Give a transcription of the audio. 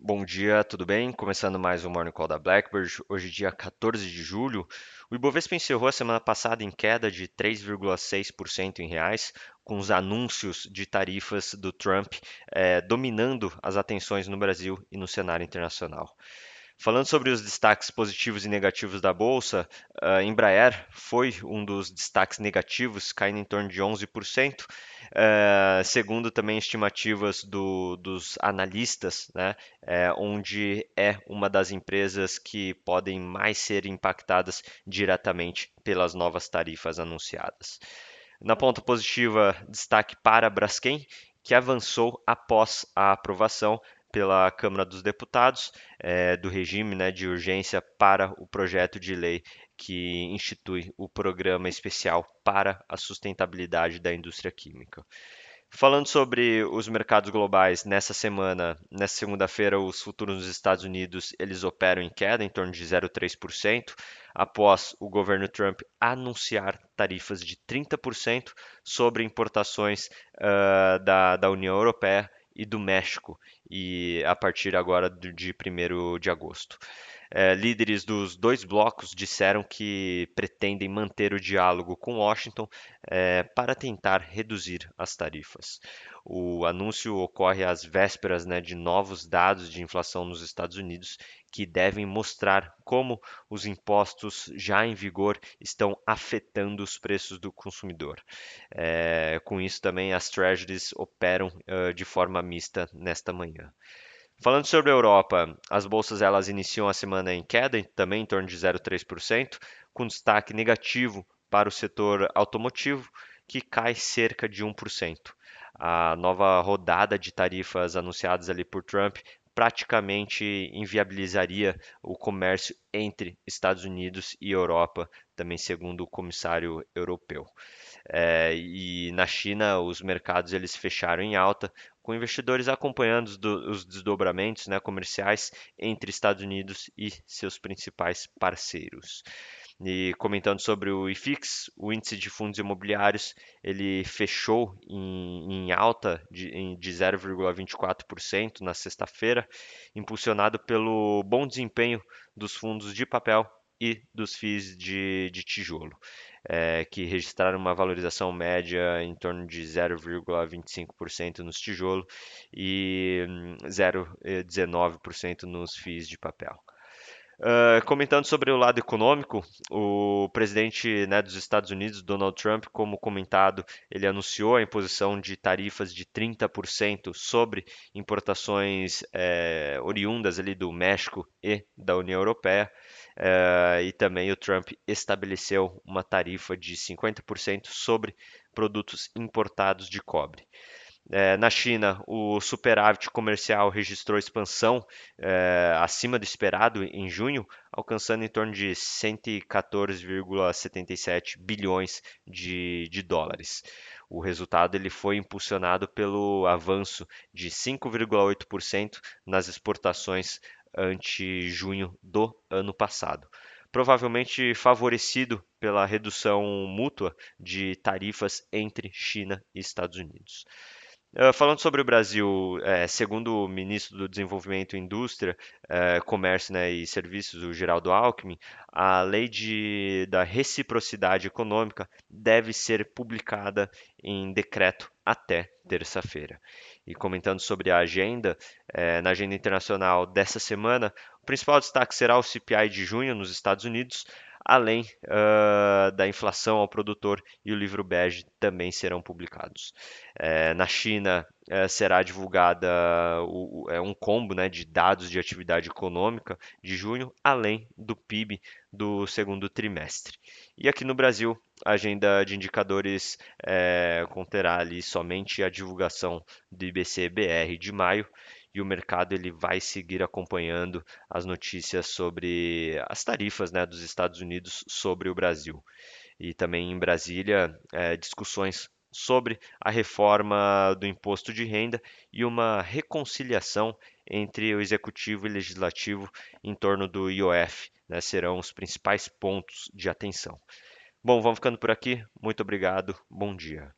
Bom dia, tudo bem? Começando mais um Morning Call da Blackbird. Hoje, dia 14 de julho. O Ibovespa encerrou a semana passada em queda de 3,6% em reais, com os anúncios de tarifas do Trump dominando as atenções no Brasil e no cenário internacional. Falando sobre os destaques positivos e negativos da bolsa, a Embraer foi um dos destaques negativos, caindo em torno de 11%, segundo também estimativas dos analistas, né, onde é uma das empresas que podem mais ser impactadas diretamente pelas novas tarifas anunciadas. Na ponta positiva, destaque para a Braskem, que avançou após a aprovação pela Câmara dos Deputados do regime, né, de urgência para o projeto de lei que institui o Programa Especial para a Sustentabilidade da Indústria Química. Falando sobre os mercados globais, nessa semana, nessa segunda-feira, os futuros nos Estados Unidos, eles operam em queda, em torno de 0,3%, após o governo Trump anunciar tarifas de 30% sobre importações da União Europeia e do México, e a partir agora de 1º de agosto. Líderes dos dois blocos disseram que pretendem manter o diálogo com Washington para tentar reduzir as tarifas. O anúncio ocorre às vésperas, né, de novos dados de inflação nos Estados Unidos que devem mostrar como os impostos já em vigor estão afetando os preços do consumidor. Com isso também as treasuries operam de forma mista nesta manhã. Falando sobre a Europa, as bolsas elas iniciam a semana em queda, também em torno de 0,3%, com destaque negativo para o setor automotivo, que cai cerca de 1%. A nova rodada de tarifas anunciadas ali por Trump praticamente inviabilizaria o comércio entre Estados Unidos e Europa, também segundo o comissário europeu. E na China, os mercados eles fecharam em alta, com investidores acompanhando os desdobramentos, né, comerciais entre Estados Unidos e seus principais parceiros. E comentando sobre o IFIX, o índice de fundos imobiliários, ele fechou em alta de 0,24% na sexta-feira, impulsionado pelo bom desempenho dos fundos de papel e dos FIIs de tijolo, que registraram uma valorização média em torno de 0,25% nos tijolos e 0,19% nos FIIs de papel. Comentando sobre o lado econômico, o presidente, né, dos Estados Unidos, Donald Trump, como comentado, ele anunciou a imposição de tarifas de 30% sobre importações oriundas ali do México e da União Europeia. E também o Trump estabeleceu uma tarifa de 50% sobre produtos importados de cobre. Na China, o superávit comercial registrou expansão acima do esperado em junho, alcançando em torno de 114,77 bilhões de dólares. O resultado ele foi impulsionado pelo avanço de 5,8% nas exportações ante junho do ano passado, provavelmente favorecido pela redução mútua de tarifas entre China e Estados Unidos. Falando sobre o Brasil, segundo o ministro do Desenvolvimento, Indústria, Comércio, né, e Serviços, o Geraldo Alckmin, a lei da reciprocidade econômica deve ser publicada em decreto até terça-feira. E comentando sobre a agenda, na agenda internacional dessa semana, o principal destaque será o CPI de junho nos Estados Unidos, além da inflação ao produtor e o livro bege também serão publicados. Na China, será divulgada um combo, né, de dados de atividade econômica de junho, além do PIB do segundo trimestre. E aqui no Brasil, a agenda de indicadores conterá ali somente a divulgação do IBC-BR de maio, e o mercado ele vai seguir acompanhando as notícias sobre as tarifas, né, dos Estados Unidos sobre o Brasil. E também em Brasília, discussões sobre a reforma do imposto de renda e uma reconciliação entre o executivo e legislativo em torno do IOF, né, serão os principais pontos de atenção. Bom, vamos ficando por aqui. Muito obrigado. Bom dia.